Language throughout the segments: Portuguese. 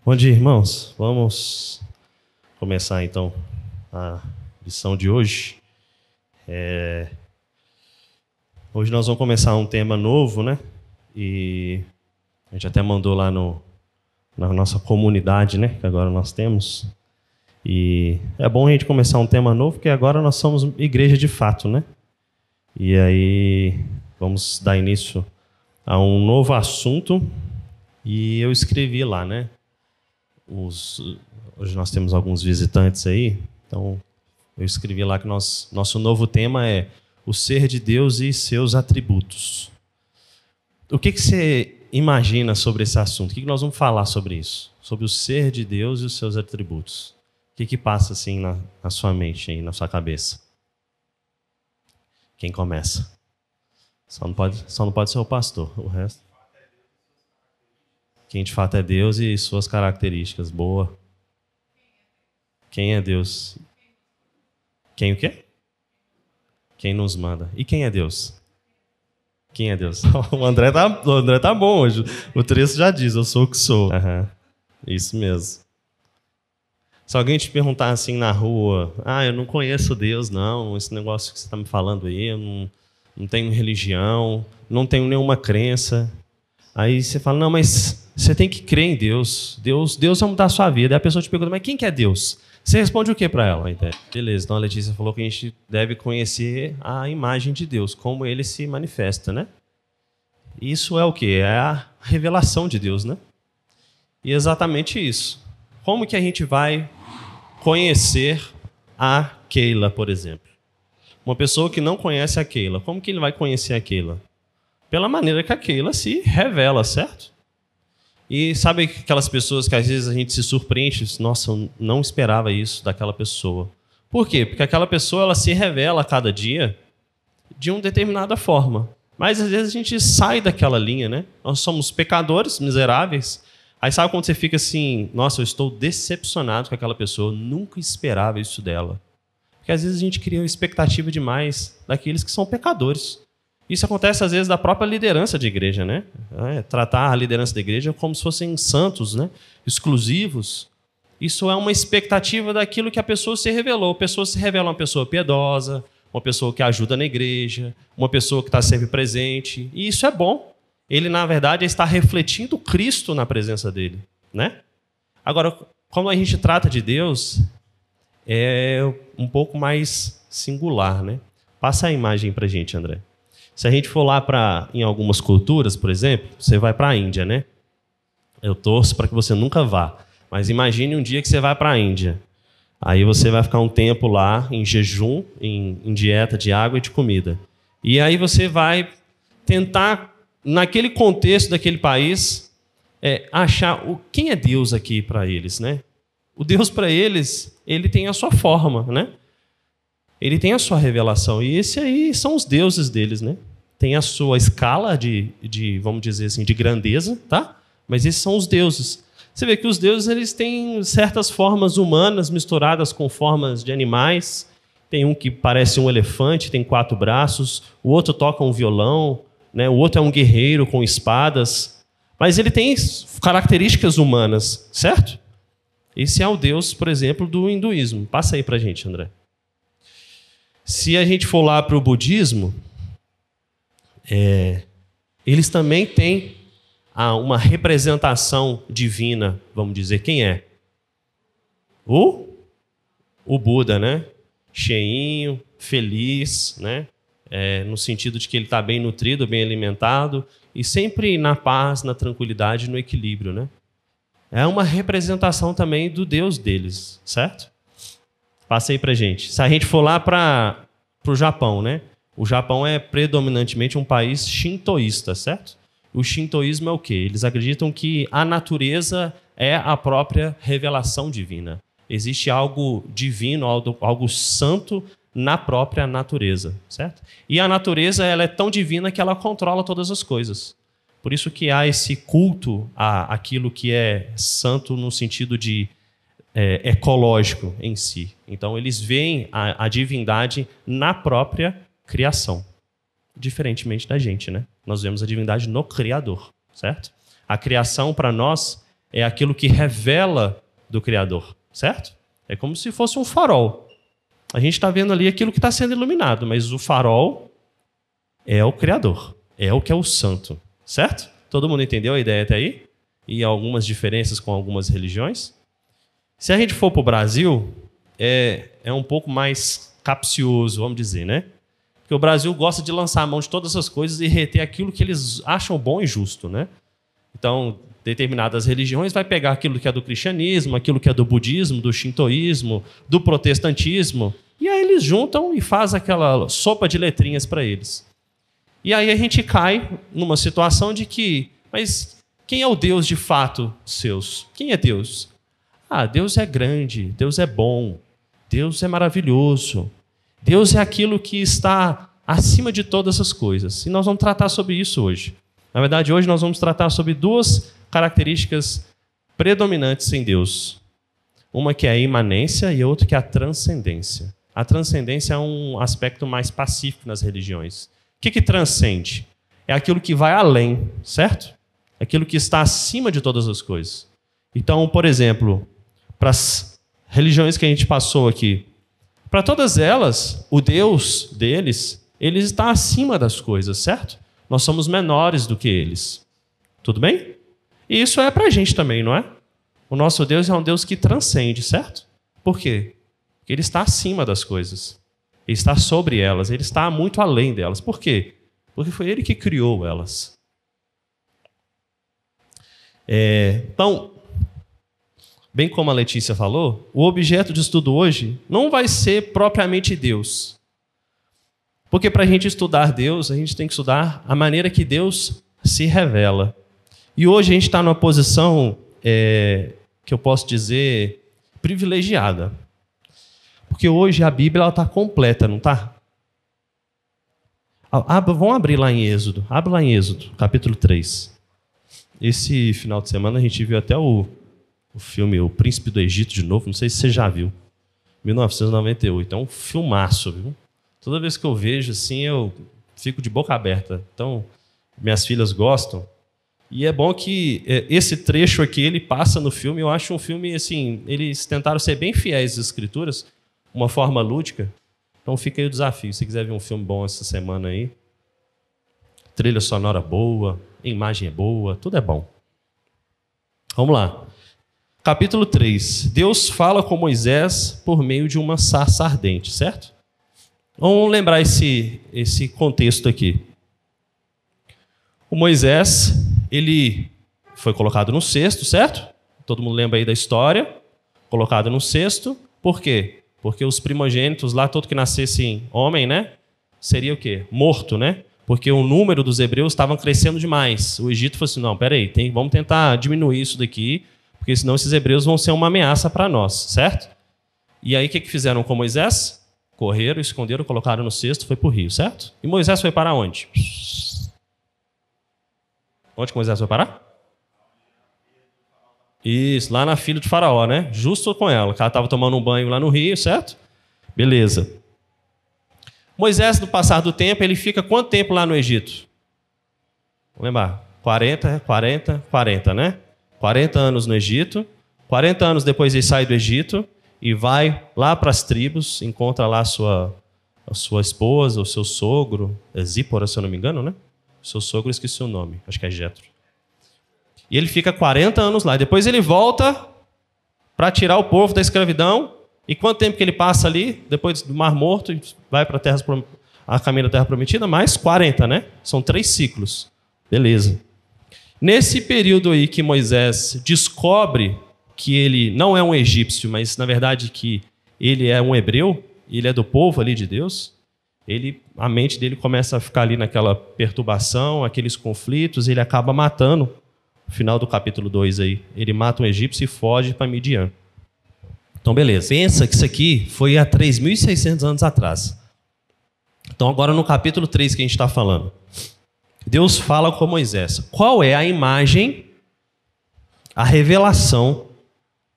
Bom dia, irmãos. Vamos começar então a lição de hoje. Hoje nós vamos começar um tema novo, né? E a gente até mandou lá na nossa comunidade, né? Que agora nós temos. E é bom a gente começar um tema novo, porque agora nós somos igreja de fato, né? E aí vamos dar início a um novo assunto. E eu escrevi lá, né? Hoje nós temos alguns visitantes aí, então eu escrevi lá que nosso novo tema é o ser de Deus e seus atributos. O que você imagina sobre esse assunto? O que nós vamos falar sobre isso? Sobre o ser de Deus e os seus atributos. O que passa assim na sua mente, aí, na sua cabeça? Quem começa? Só não pode ser o pastor, o resto. Quem de fato é Deus e suas características. Boa. Quem é Deus? Quem o quê? Quem nos manda. E quem é Deus? Quem é Deus? O André tá bom hoje. O texto já diz, eu sou o que sou. Uhum. Isso mesmo. Se alguém te perguntar assim na rua, eu não conheço Deus, não, esse negócio que você está me falando aí, eu não tenho religião, não tenho nenhuma crença. Aí você fala, não, mas você tem que crer em Deus. Deus vai mudar a sua vida. Aí a pessoa te pergunta, mas quem que é Deus? Você responde o que para ela? Beleza, então a Letícia falou que a gente deve conhecer a imagem de Deus, como ele se manifesta, né? Isso é o quê? É a revelação de Deus, né? E exatamente isso. Como que a gente vai conhecer a Keila, por exemplo? Uma pessoa que não conhece a Keila, como que ele vai conhecer a Keila? Pela maneira que a Keila se revela, certo? E sabe aquelas pessoas que às vezes a gente se surpreende, nossa, eu não esperava isso daquela pessoa. Por quê? Porque aquela pessoa ela se revela a cada dia de uma determinada forma. Mas às vezes a gente sai daquela linha, né? Nós somos pecadores, miseráveis. Aí sabe quando você fica assim, nossa, eu estou decepcionado com aquela pessoa, eu nunca esperava isso dela. Porque às vezes a gente cria uma expectativa demais daqueles que são pecadores. Isso acontece, às vezes, da própria liderança de igreja, né? Tratar a liderança da igreja como se fossem santos, né? Exclusivos. Isso é uma expectativa daquilo que a pessoa se revelou. A pessoa se revela uma pessoa piedosa, uma pessoa que ajuda na igreja, uma pessoa que está sempre presente. E isso é bom. Ele, na verdade, está refletindo Cristo na presença dele, né? Agora, como a gente trata de Deus, é um pouco mais singular, né? Passa a imagem para a gente, André. Se a gente for lá em algumas culturas, por exemplo, você vai para a Índia, né? Eu torço para que você nunca vá. Mas imagine um dia que você vai para a Índia. Aí você vai ficar um tempo lá em jejum, em dieta de água e de comida. E aí você vai tentar, naquele contexto daquele país, achar quem é Deus aqui para eles, né? O Deus para eles, ele tem a sua forma, né? Ele tem a sua revelação. E esse aí são os deuses deles, né? Tem a sua escala de vamos dizer assim, de grandeza, tá? Mas esses são os deuses. Você vê que os deuses eles têm certas formas humanas misturadas com formas de animais. Tem um que parece um elefante, tem 4 braços. O outro toca um violão, né? O outro é um guerreiro com espadas. Mas ele tem características humanas, certo? Esse é o Deus, por exemplo, do hinduísmo. Passa aí pra gente, André. Se a gente for lá para o budismo, eles também têm uma representação divina, vamos dizer. Quem é? O Buda, né? Cheinho, feliz, né? No sentido de que ele está bem nutrido, bem alimentado e sempre na paz, na tranquilidade, no equilíbrio, né? É uma representação também do Deus deles, certo? Passa aí pra gente. Se a gente for lá para o Japão, né? O Japão é predominantemente um país shintoísta, certo? O shintoísmo é o quê? Eles acreditam que a natureza é a própria revelação divina. Existe algo divino, algo santo na própria natureza, certo? E a natureza ela é tão divina que ela controla todas as coisas. Por isso que há esse culto àquilo que é santo no sentido de ecológico em si. Então, eles veem a divindade na própria criação. Diferentemente da gente, né? Nós vemos a divindade no Criador, certo? A criação, para nós, é aquilo que revela do Criador, certo? É como se fosse um farol. A gente está vendo ali aquilo que está sendo iluminado, mas o farol é o Criador, é o que é o santo, certo? Todo mundo entendeu a ideia até aí? E algumas diferenças com algumas religiões? Se a gente for para o Brasil, é um pouco mais capcioso, vamos dizer, né? Porque o Brasil gosta de lançar a mão de todas essas coisas e reter aquilo que eles acham bom e justo, né? Então, determinadas religiões vai pegar aquilo que é do cristianismo, aquilo que é do budismo, do shintoísmo, do protestantismo, e aí eles juntam e fazem aquela sopa de letrinhas para eles. E aí a gente cai numa situação de que, mas quem é o Deus de fato seus? Quem é Deus? Ah, Deus é grande, Deus é bom, Deus é maravilhoso, Deus é aquilo que está acima de todas as coisas. E nós vamos tratar sobre isso hoje. Na verdade, hoje nós vamos tratar sobre duas características predominantes em Deus. Uma que é a imanência e a outra que é a transcendência. A transcendência é um aspecto mais pacífico nas religiões. O que transcende? É aquilo que vai além, certo? Aquilo que está acima de todas as coisas. Então, por exemplo, para as religiões que a gente passou aqui, para todas elas, o Deus deles, ele está acima das coisas, certo? Nós somos menores do que eles. Tudo bem? E isso é para a gente também, não é? O nosso Deus é um Deus que transcende, certo? Por quê? Porque ele está acima das coisas. Ele está sobre elas, ele está muito além delas. Por quê? Porque foi ele que criou elas. Então, bem como a Letícia falou, o objeto de estudo hoje não vai ser propriamente Deus. Porque para a gente estudar Deus, a gente tem que estudar a maneira que Deus se revela. E hoje a gente está numa posição, que eu posso dizer, privilegiada. Porque hoje a Bíblia está completa, não está? Vamos abrir lá em Êxodo. Abre lá em Êxodo, capítulo 3. Esse final de semana a gente viu até o filme O Príncipe do Egito de novo, não sei se você já viu. 1998. É um filmaço, viu? Toda vez que eu vejo assim, eu fico de boca aberta. Então, minhas filhas gostam. E é bom que esse trecho aqui, ele passa no filme. Eu acho um filme, assim, eles tentaram ser bem fiéis às escrituras, uma forma lúdica. Então fica aí o desafio. Se quiser ver um filme bom essa semana aí, trilha sonora boa, imagem é boa, tudo é bom. Vamos lá. Capítulo 3. Deus fala com Moisés por meio de uma sarça ardente, certo? Vamos lembrar esse contexto aqui. O Moisés, ele foi colocado no cesto, certo? Todo mundo lembra aí da história. Colocado no cesto. Por quê? Porque os primogênitos lá, todo que nascesse homem, né? Seria o quê? Morto, né? Porque o número dos hebreus estavam crescendo demais. O Egito falou assim, não, peraí, vamos tentar diminuir isso daqui, porque senão esses hebreus vão ser uma ameaça para nós, certo? E aí o que fizeram com Moisés? Correram, esconderam, colocaram no cesto, foi para o rio, certo? E Moisés foi para onde? Onde que Moisés foi parar? Isso, lá na filha de Faraó, né? Justo com ela, que ela estava tomando um banho lá no rio, certo? Beleza. Moisés, no passar do tempo, ele fica quanto tempo lá no Egito? Vamos lembrar, 40, né? 40 anos no Egito. 40 anos depois ele sai do Egito e vai lá para as tribos, encontra lá a sua esposa, o seu sogro, Zípora, se eu não me engano, né? O seu sogro, esqueci o nome, acho que é Jetro. E ele fica 40 anos lá. Depois ele volta para tirar o povo da escravidão. E quanto tempo que ele passa ali, depois do Mar Morto, e vai para a caminho da Terra Prometida? Mais 40, né? São 3 ciclos. Beleza. Nesse período aí que Moisés descobre que ele não é um egípcio, mas na verdade que ele é um hebreu, ele é do povo ali de Deus, a mente dele começa a ficar ali naquela perturbação, aqueles conflitos, ele acaba matando, no final do capítulo 2 aí, ele mata um egípcio e foge para Midian. Então, beleza. Pensa que isso aqui foi há 3.600 anos atrás. Então, agora no capítulo 3 que a gente está falando, Deus fala com Moisés. Qual é a imagem, a revelação,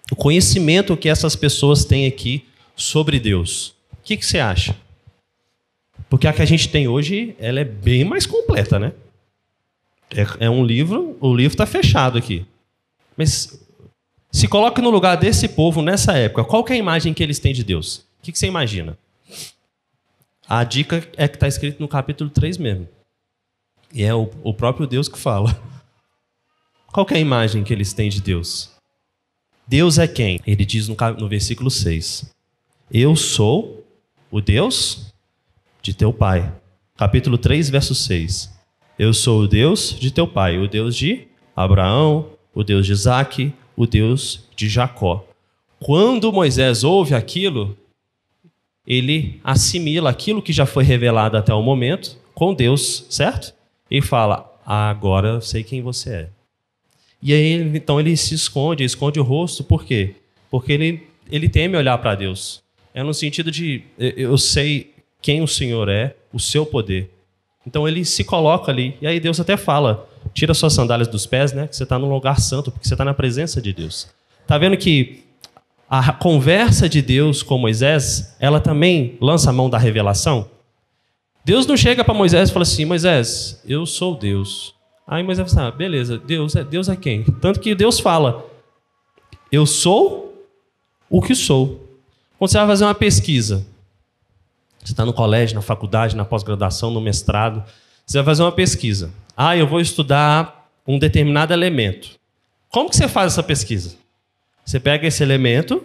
o conhecimento que essas pessoas têm aqui sobre Deus? O que você acha? Porque a que a gente tem hoje, ela é bem mais completa, né? É um livro, o livro está fechado aqui. Mas se coloque no lugar desse povo nessa época. Qual que é a imagem que eles têm de Deus? O que você imagina? A dica é que está escrito no capítulo 3 mesmo. E é o próprio Deus que fala. Qual que é a imagem que eles têm de Deus? Deus é quem? Ele diz no versículo 6. Eu sou o Deus de teu pai. Capítulo 3, verso 6. Eu sou o Deus de teu pai, o Deus de Abraão, o Deus de Isaque, o Deus de Jacó. Quando Moisés ouve aquilo, ele assimila aquilo que já foi revelado até o momento com Deus, certo? E fala, agora eu sei quem você é. E aí, então, ele se esconde o rosto, por quê? Porque ele teme olhar para Deus. É no sentido de, eu sei quem o Senhor é, o seu poder. Então, ele se coloca ali, e aí Deus até fala, tira suas sandálias dos pés, né? Que você está num lugar santo, porque você está na presença de Deus. Está vendo que a conversa de Deus com Moisés, ela também lança a mão da revelação? Deus não chega para Moisés e fala assim, Moisés, eu sou Deus. Aí Moisés fala, beleza, Deus é quem? Tanto que Deus fala, eu sou o que sou. Quando você vai fazer uma pesquisa, você está no colégio, na faculdade, na pós-graduação, no mestrado, você vai fazer uma pesquisa. Eu vou estudar um determinado elemento. Como que você faz essa pesquisa? Você pega esse elemento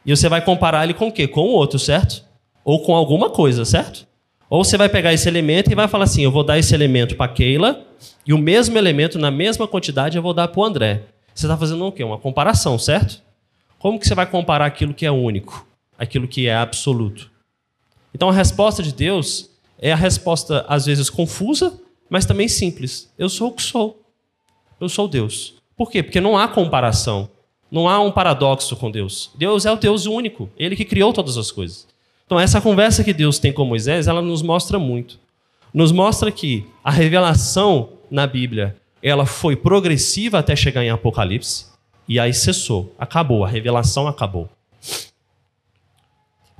e você vai comparar ele com o quê? Com o outro, certo? Ou com alguma coisa, certo? Ou você vai pegar esse elemento e vai falar assim, eu vou dar esse elemento para Keila e o mesmo elemento, na mesma quantidade, eu vou dar para o André. Você está fazendo o quê? Uma comparação, certo? Como que você vai comparar aquilo que é único? Aquilo que é absoluto? Então, a resposta de Deus é a resposta, às vezes, confusa, mas também simples. Eu sou o que sou. Eu sou Deus. Por quê? Porque não há comparação. Não há um paradoxo com Deus. Deus é o Deus único. Ele que criou todas as coisas. Então, essa conversa que Deus tem com Moisés, ela nos mostra muito. Nos mostra que a revelação na Bíblia, ela foi progressiva até chegar em Apocalipse, e aí cessou. Acabou. A revelação acabou.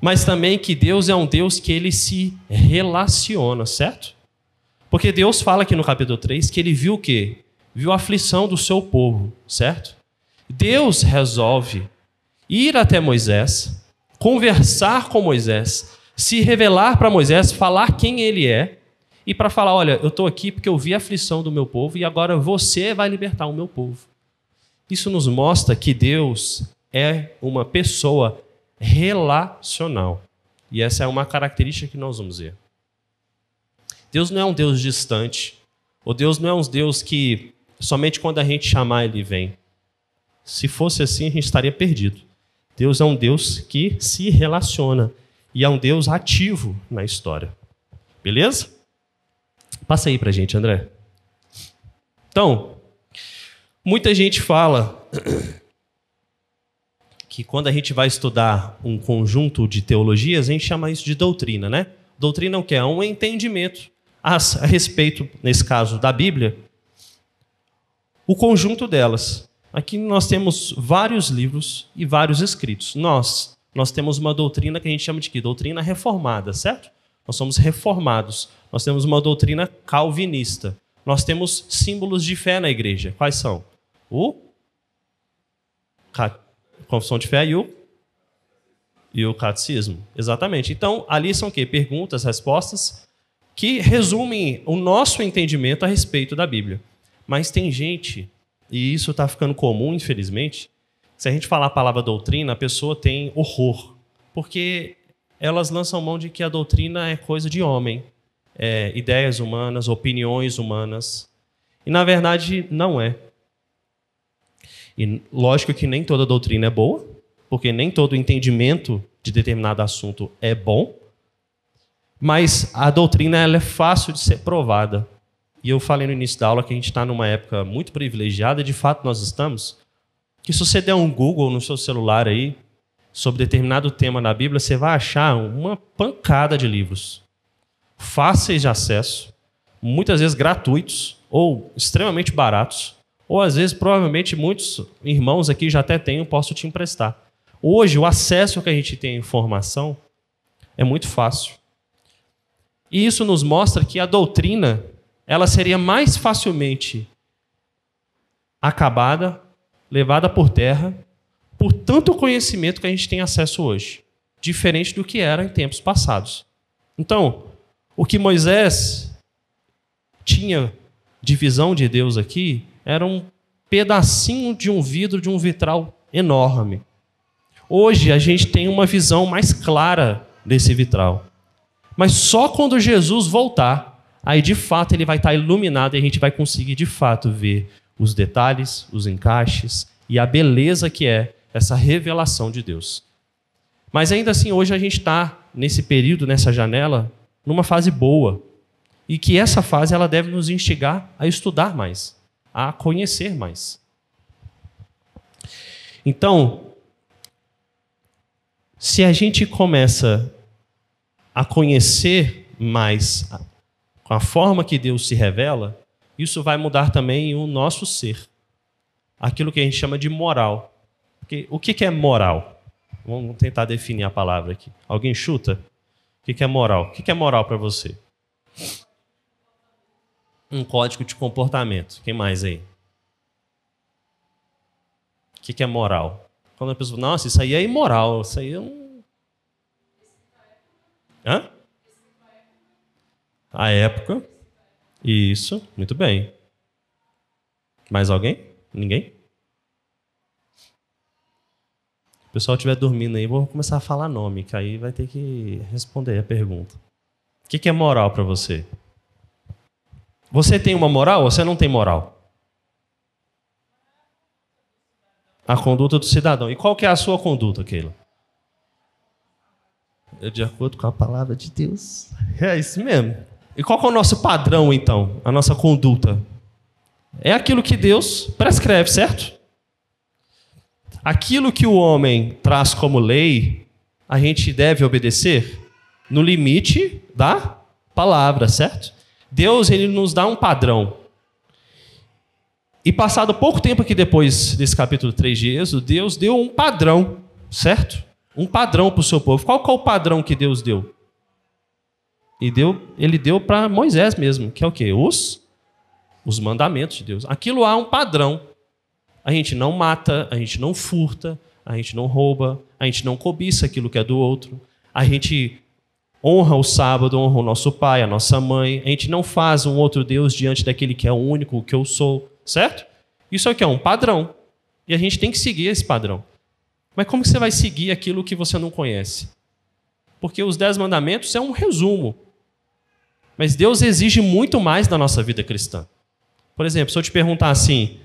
Mas também que Deus é um Deus que ele se relaciona, certo? Porque Deus fala aqui no capítulo 3 que ele viu o quê? Viu a aflição do seu povo, certo? Deus resolve ir até Moisés, conversar com Moisés, se revelar para Moisés, falar quem ele é, e para falar, olha, eu estou aqui porque eu vi a aflição do meu povo e agora você vai libertar o meu povo. Isso nos mostra que Deus é uma pessoa relacional. E essa é uma característica que nós vamos ver. Deus não é um Deus distante. Ou Deus não é um Deus que somente quando a gente chamar ele vem. Se fosse assim, a gente estaria perdido. Deus é um Deus que se relaciona. E é um Deus ativo na história. Beleza? Passa aí pra gente, André. Então, muita gente fala que quando a gente vai estudar um conjunto de teologias, a gente chama isso de doutrina, né? Doutrina é o quê? É um entendimento a respeito, nesse caso, da Bíblia, o conjunto delas. Aqui nós temos vários livros e vários escritos. Nós temos uma doutrina que a gente chama de quê? Doutrina reformada, certo? Nós somos reformados. Nós temos uma doutrina calvinista. Nós temos símbolos de fé na igreja. Quais são? Confissão de fé e o catecismo. Exatamente. Então, ali são o quê? Perguntas, respostas, que resumem o nosso entendimento a respeito da Bíblia. Mas tem gente, e isso está ficando comum, infelizmente, se a gente falar a palavra doutrina, a pessoa tem horror, porque elas lançam mão de que a doutrina é coisa de homem, ideias humanas, opiniões humanas, e na verdade não é. E lógico que nem toda doutrina é boa, porque nem todo entendimento de determinado assunto é bom, mas a doutrina ela é fácil de ser provada. E eu falei no início da aula que a gente está numa época muito privilegiada, de fato nós estamos, que se você der um Google no seu celular aí, sobre determinado tema na Bíblia, você vai achar uma pancada de livros fáceis de acesso, muitas vezes gratuitos ou extremamente baratos, ou às vezes, provavelmente, muitos irmãos aqui já até têm, eu posso te emprestar. Hoje, o acesso que a gente tem à informação é muito fácil. E isso nos mostra que a doutrina ela seria mais facilmente acabada, levada por terra por tanto conhecimento que a gente tem acesso hoje, diferente do que era em tempos passados. Então, o que Moisés tinha de visão de Deus aqui era um pedacinho de um vidro, de um vitral enorme. Hoje a gente tem uma visão mais clara desse vitral. Mas só quando Jesus voltar, aí de fato ele vai estar iluminado e a gente vai conseguir de fato ver os detalhes, os encaixes e a beleza que é essa revelação de Deus. Mas ainda assim, hoje a gente está nesse período, nessa janela, numa fase boa. E que essa fase ela deve nos instigar a estudar mais, a conhecer mais. Então, se a gente começa a conhecer mais com a forma que Deus se revela, isso vai mudar também o nosso ser. Aquilo que a gente chama de moral. Porque o que é moral? Vamos tentar definir a palavra aqui. Alguém chuta? O que é moral? O que é moral para você? Um código de comportamento. Quem mais aí? O que é moral? Quando a pessoa fala, nossa, isso aí é imoral, isso aí é um... Hã? A época. Isso, muito bem. Mais alguém? Ninguém? Se o pessoal estiver dormindo aí, vou começar a falar nome, que aí vai ter que responder a pergunta. O que é moral para você? Você tem uma moral ou você não tem moral? A conduta do cidadão. E qual que é a sua conduta, Keila? É de acordo com a palavra de Deus. É isso mesmo. E qual que é o nosso padrão, então? A nossa conduta? É aquilo que Deus prescreve, certo? Aquilo que o homem traz como lei, a gente deve obedecer no limite da palavra, certo? Deus, ele nos dá um padrão. E passado pouco tempo aqui depois desse capítulo 3 de Êxodo, Deus deu um padrão, certo? Um padrão para o seu povo. Qual que é o padrão que Deus deu? Ele deu para Moisés mesmo, que é o quê? Os mandamentos de Deus. Aquilo há um padrão. A gente não mata, a gente não furta, a gente não rouba, a gente não cobiça aquilo que é do outro. A gente honra o sábado, honra o nosso pai, a nossa mãe. A gente não faz um outro Deus diante daquele que é o único, o que eu sou. Certo? Isso aqui é um padrão. E a gente tem que seguir esse padrão. Mas como que você vai seguir aquilo que você não conhece? Porque os 10 mandamentos é um resumo. Mas Deus exige muito mais da nossa vida cristã. Por exemplo, se eu te perguntar assim,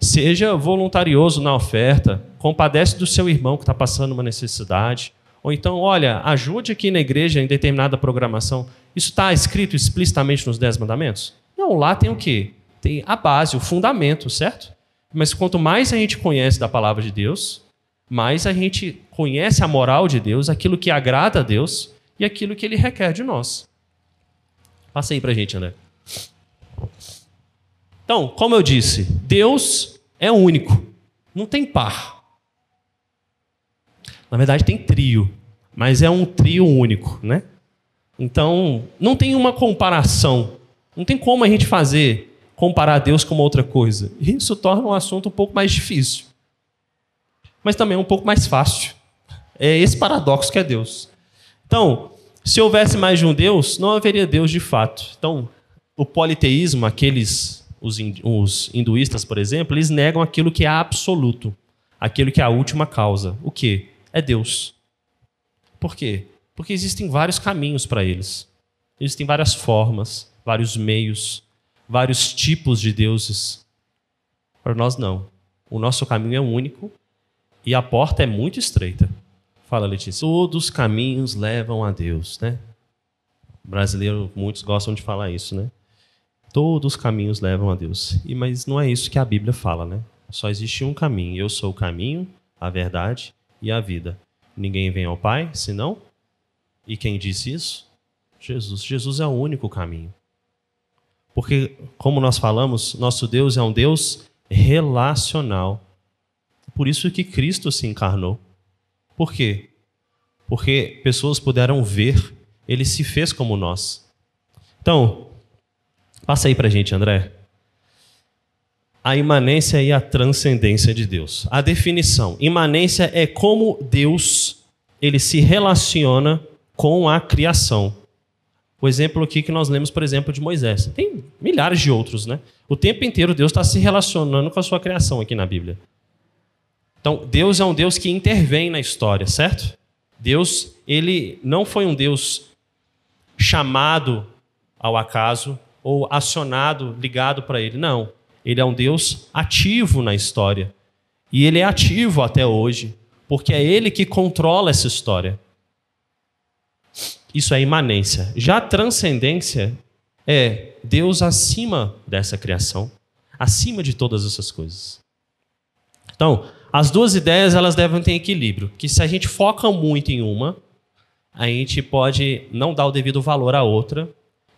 seja voluntarioso na oferta, compadece do seu irmão que está passando uma necessidade, ou então, olha, ajude aqui na igreja em determinada programação. Isso está escrito explicitamente nos 10 mandamentos? Não, lá tem o quê? Tem a base, o fundamento, certo? Mas quanto mais a gente conhece da palavra de Deus, mais a gente conhece a moral de Deus, aquilo que agrada a Deus e aquilo que Ele requer de nós. Passa aí pra gente, André. Então, como eu disse, Deus é único, não tem par. Na verdade tem trio, mas é um trio único, né? Então, não tem uma comparação, não tem como a gente comparar Deus com outra coisa. Isso torna um assunto um pouco mais difícil. Mas também um pouco mais fácil. É esse paradoxo que é Deus. Então, se houvesse mais de um Deus, não haveria Deus de fato. Então, o politeísmo, os hinduístas, por exemplo, eles negam aquilo que é absoluto. Aquilo que é a última causa. O quê? É Deus. Por quê? Porque existem vários caminhos para eles. Existem várias formas, vários meios, vários tipos de deuses. Para nós, não. O nosso caminho é único e a porta é muito estreita. Fala, Letícia. Todos os caminhos levam a Deus, né? Brasileiro, muitos gostam de falar isso, né? Todos os caminhos levam a Deus. Mas não é isso que a Bíblia fala, né? Só existe um caminho. Eu sou o caminho, a verdade e a vida. Ninguém vem ao Pai, senão... E quem disse isso? Jesus. Jesus é o único caminho. Porque, como nós falamos, nosso Deus é um Deus relacional. Por isso que Cristo se encarnou. Por quê? Porque pessoas puderam ver, ele se fez como nós. Então, passa aí pra gente, André. a imanência e a transcendência de Deus. A definição: imanência é como Deus ele se relaciona com a criação. O exemplo aqui que nós lemos, por exemplo, de Moisés. Tem milhares de outros, né? O tempo inteiro Deus está se relacionando com a sua criação aqui na Bíblia. Então, Deus é um Deus que intervém na história, certo? Deus, ele não foi um Deus chamado ao acaso ou acionado, ligado para ele. Não. Ele é um Deus ativo na história. E ele é ativo até hoje, porque é ele que controla essa história. Isso é imanência. Já a transcendência é Deus acima dessa criação, acima de todas essas coisas. Então, as duas ideias elas devem ter equilíbrio, porque se a gente foca muito em uma, a gente pode não dar o devido valor à outra,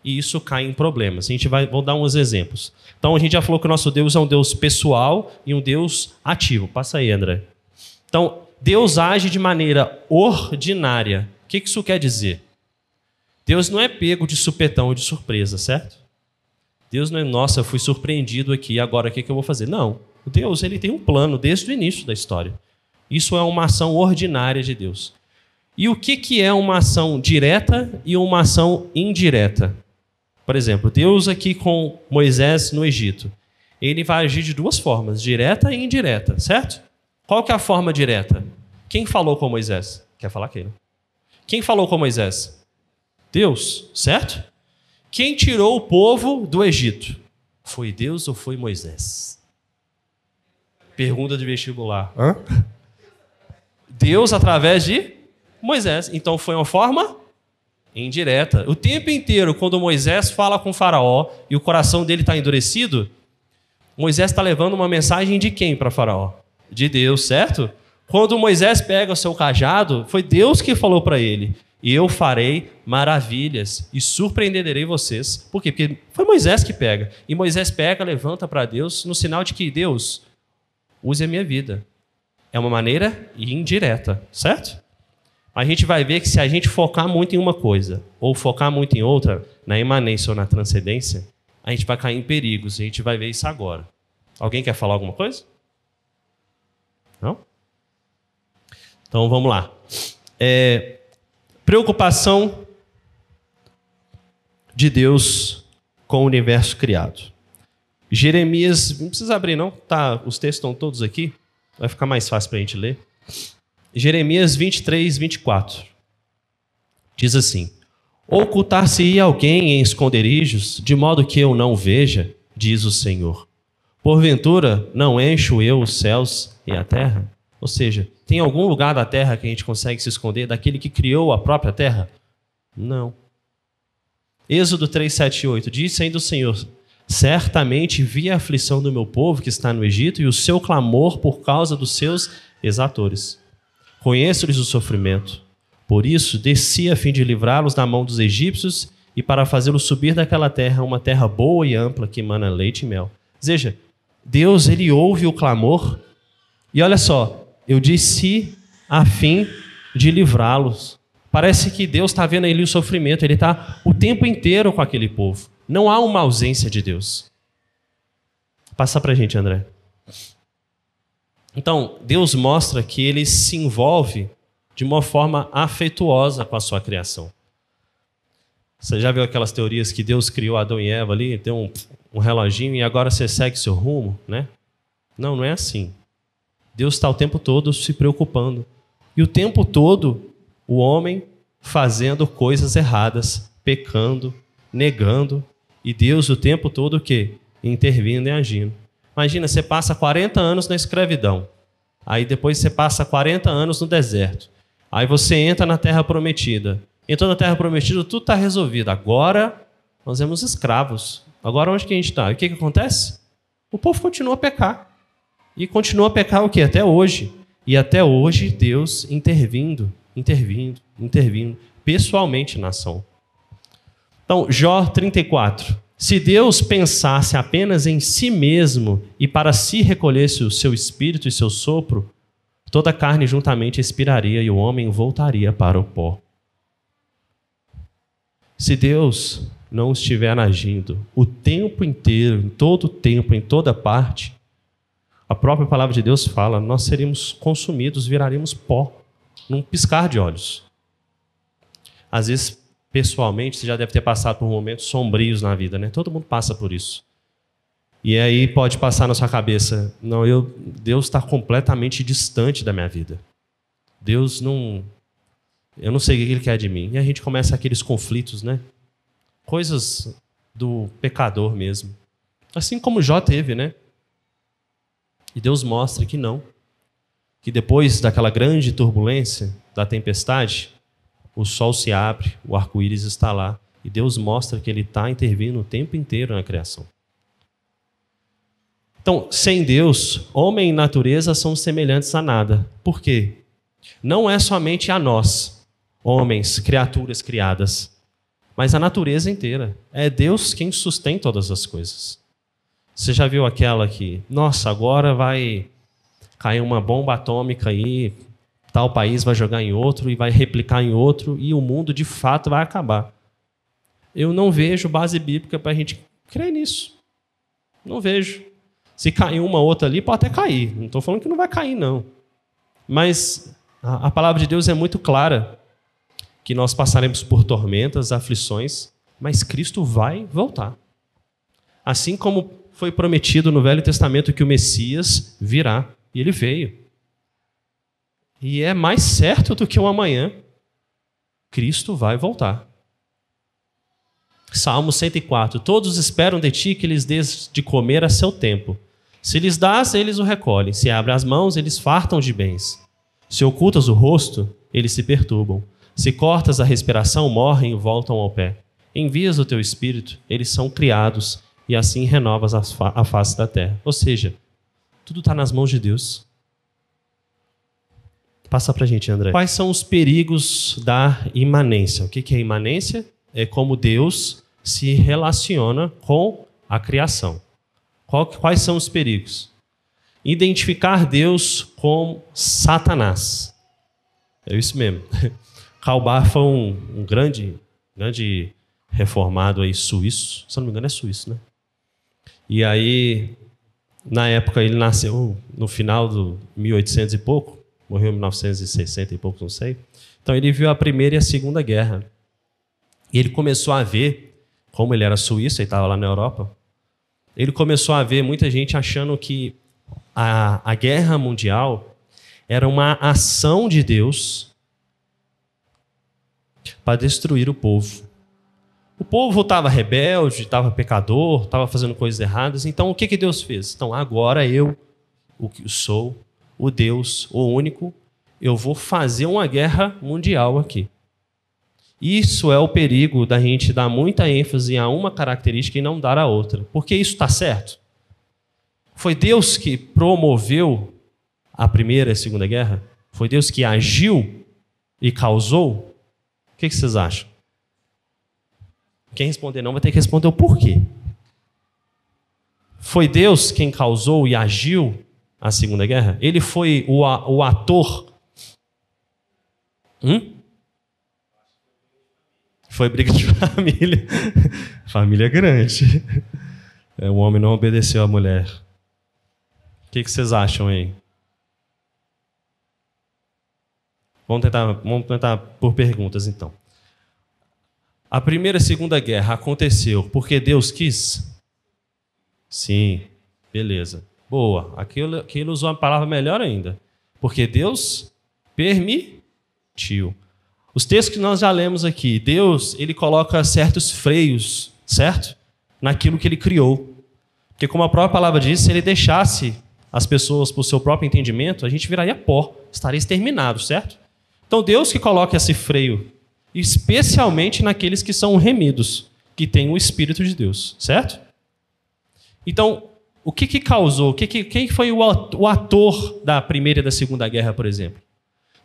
e isso cai em problemas. Vou dar uns exemplos. Então, a gente já falou que o nosso Deus é um Deus pessoal e um Deus ativo. Passa aí, André. Então, Deus age de maneira ordinária. O que isso quer dizer? Deus não é pego de supetão ou de surpresa, certo? Deus não é, nossa, eu fui surpreendido aqui, agora o que eu vou fazer? Não. Deus ele tem um plano desde o início da história. Isso é uma ação ordinária de Deus. E o que é uma ação direta e uma ação indireta? Por exemplo, Deus aqui com Moisés no Egito. Ele vai agir de duas formas, direta e indireta, certo? Qual que é a forma direta? Quem falou com Moisés? Quer falar quem? Quem falou com Moisés? Deus, certo? Quem tirou o povo do Egito? Foi Deus ou foi Moisés? Pergunta de vestibular. Hã? Deus através de Moisés. Então foi uma forma indireta. O tempo inteiro, quando Moisés fala com o faraó e o coração dele está endurecido, Moisés está levando uma mensagem de quem para faraó? De Deus, certo? Quando Moisés pega o seu cajado, foi Deus que falou para ele: e eu farei maravilhas e surpreenderei vocês. Por quê? Porque foi Moisés que pega. E Moisés pega, levanta para Deus no sinal de que Deus use a minha vida. É uma maneira indireta, certo? A gente vai ver que se a gente focar muito em uma coisa ou focar muito em outra, na imanência ou na transcendência, a gente vai cair em perigos. A gente vai ver isso agora. Alguém quer falar alguma coisa? Não? Então vamos lá. Preocupação de Deus com o universo criado. Jeremias, não precisa abrir não, tá, os textos estão todos aqui, vai ficar mais fácil para a gente ler. Jeremias 23, 24. Diz assim: ocultar-se-ia alguém em esconderijos, de modo que eu não veja, diz o Senhor. Porventura, não encho eu os céus e a terra? Ou seja, tem algum lugar da terra que a gente consegue se esconder daquele que criou a própria terra? Não. Êxodo 3, 7 e 8. Disse ainda o Senhor: certamente vi a aflição do meu povo que está no Egito e o seu clamor por causa dos seus exatores. Conheço-lhes o sofrimento. Por isso, desci a fim de livrá-los da mão dos egípcios e para fazê-los subir daquela terra, uma terra boa e ampla que emana leite e mel. Ou seja, Deus ele ouve o clamor e olha só, eu desci a fim de livrá-los. Parece que Deus está vendo ali o sofrimento, ele está o tempo inteiro com aquele povo. Não há uma ausência de Deus. Passa para a gente, André. Então, Deus mostra que ele se envolve de uma forma afetuosa com a sua criação. Você já viu aquelas teorias que Deus criou Adão e Eva ali, tem um reloginho e agora você segue seu rumo, né? Não, não é assim. Deus está o tempo todo se preocupando. E o tempo todo o homem fazendo coisas erradas, pecando, negando. E Deus o tempo todo o quê? Intervindo e agindo. Imagina, você passa 40 anos na escravidão. Aí depois você passa 40 anos no deserto. Aí você entra na Terra Prometida. Entrou na Terra Prometida, tudo está resolvido. Agora nós somos escravos. Agora onde que a gente está? E o que acontece? O povo continua a pecar. E continua a pecar o quê? Até hoje. E até hoje Deus intervindo, pessoalmente na ação. Então, Jó 34. Se Deus pensasse apenas em si mesmo e para si recolhesse o seu espírito e seu sopro, toda a carne juntamente expiraria e o homem voltaria para o pó. Se Deus não estiver agindo o tempo inteiro, em todo tempo, em toda parte, própria palavra de Deus fala, nós seríamos consumidos, viraríamos pó, num piscar de olhos. Às vezes, pessoalmente, você já deve ter passado por momentos sombrios na vida, né? Todo mundo passa por isso. E aí pode passar na sua cabeça, não, Deus está completamente distante da minha vida. Deus não... Eu não sei o que Ele quer de mim. E a gente começa aqueles conflitos, né? Coisas do pecador mesmo. Assim como Jó teve, né? E Deus mostra que não. Que depois daquela grande turbulência, da tempestade, o sol se abre, o arco-íris está lá. E Deus mostra que Ele está intervindo o tempo inteiro na criação. Então, sem Deus, homem e natureza são semelhantes a nada. Por quê? Não é somente a nós, homens, criaturas criadas, mas a natureza inteira. É Deus quem sustém todas as coisas. Você já viu aquela que, nossa, agora vai cair uma bomba atômica aí, tal país vai jogar em outro e vai replicar em outro e o mundo de fato vai acabar. Eu não vejo base bíblica para a gente crer nisso. Não vejo. Se cair uma ou outra ali, pode até cair. Não estou falando que não vai cair, não. Mas a palavra de Deus é muito clara que nós passaremos por tormentas, aflições, mas Cristo vai voltar. Assim como foi prometido no Velho Testamento que o Messias virá, e ele veio. E é mais certo do que um amanhã. Cristo vai voltar. Salmo 104. Todos esperam de ti que lhes dês de comer a seu tempo. Se lhes dás, eles o recolhem. Se abre as mãos, eles fartam de bens. Se ocultas o rosto, eles se perturbam. Se cortas a respiração, morrem e voltam ao pé. Envias o teu espírito, eles são criados, e assim renovas a face da terra. Ou seja, tudo está nas mãos de Deus. Passa para a gente, André. Quais são os perigos da imanência? O que é imanência? É como Deus se relaciona com a criação. Quais são os perigos? Identificar Deus com Satanás. É isso mesmo. Karl Barth foi um grande reformado aí suíço. Se eu não me engano é suíço, né? E aí, na época, ele nasceu no final do 1800 e pouco. Morreu em 1960 e pouco, não sei. Então ele viu a Primeira e a Segunda Guerra. E ele começou a ver, como ele era suíço, ele estava lá na Europa, ele começou a ver muita gente achando que a guerra mundial era uma ação de Deus para destruir o povo. O povo estava rebelde, estava pecador, estava fazendo coisas erradas. Então, o que Deus fez? Então, agora eu, o que sou, o Deus, o único, eu vou fazer uma guerra mundial aqui. Isso é o perigo da gente dar muita ênfase a uma característica e não dar a outra. Porque isso está certo? Foi Deus que promoveu a Primeira e a Segunda Guerra? Foi Deus que agiu e causou? O que vocês acham? Quem responder não vai ter que responder o porquê. Foi Deus quem causou e agiu a Segunda Guerra? Ele foi o ator? Foi briga de família. Família grande. O homem não obedeceu à mulher. O que vocês acham aí? Vamos tentar por perguntas, então. A Primeira e a Segunda Guerra aconteceu porque Deus quis? Sim, beleza. Boa. Aquilo usou uma palavra melhor ainda. Porque Deus permitiu. Os textos que nós já lemos aqui, Deus, ele coloca certos freios, certo? Naquilo que ele criou. Porque como a própria palavra diz, se ele deixasse as pessoas por seu próprio entendimento, a gente viraria pó, estaria exterminado, certo? Então Deus que coloca esse freio, especialmente naqueles que são remidos, que têm o Espírito de Deus, certo? Então, o que causou? Quem foi o ator da Primeira e da Segunda Guerra, por exemplo?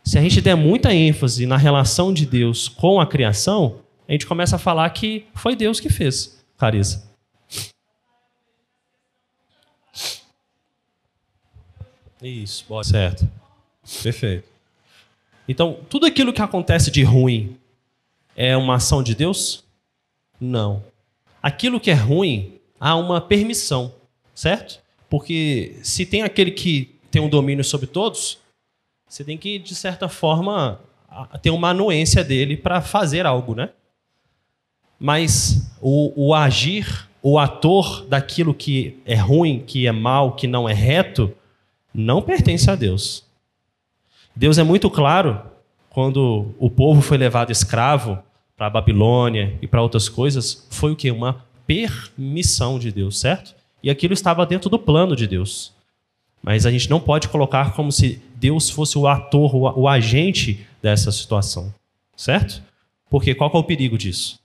Se a gente der muita ênfase na relação de Deus com a criação, a gente começa a falar que foi Deus que fez, Carissa. Isso, pode. Certo. Perfeito. Então, tudo aquilo que acontece de ruim é uma ação de Deus? Não. Aquilo que é ruim, há uma permissão, certo? Porque se tem aquele que tem um domínio sobre todos, você tem que, de certa forma, ter uma anuência dele para fazer algo, né? Mas o agir, o ator daquilo que é ruim, que é mal, que não é reto, não pertence a Deus. Deus é muito claro quando o povo foi levado escravo para a Babilônia e para outras coisas, foi o quê? Uma permissão de Deus, certo? E aquilo estava dentro do plano de Deus. Mas a gente não pode colocar como se Deus fosse o ator, o agente dessa situação, certo? Porque qual que é o perigo disso?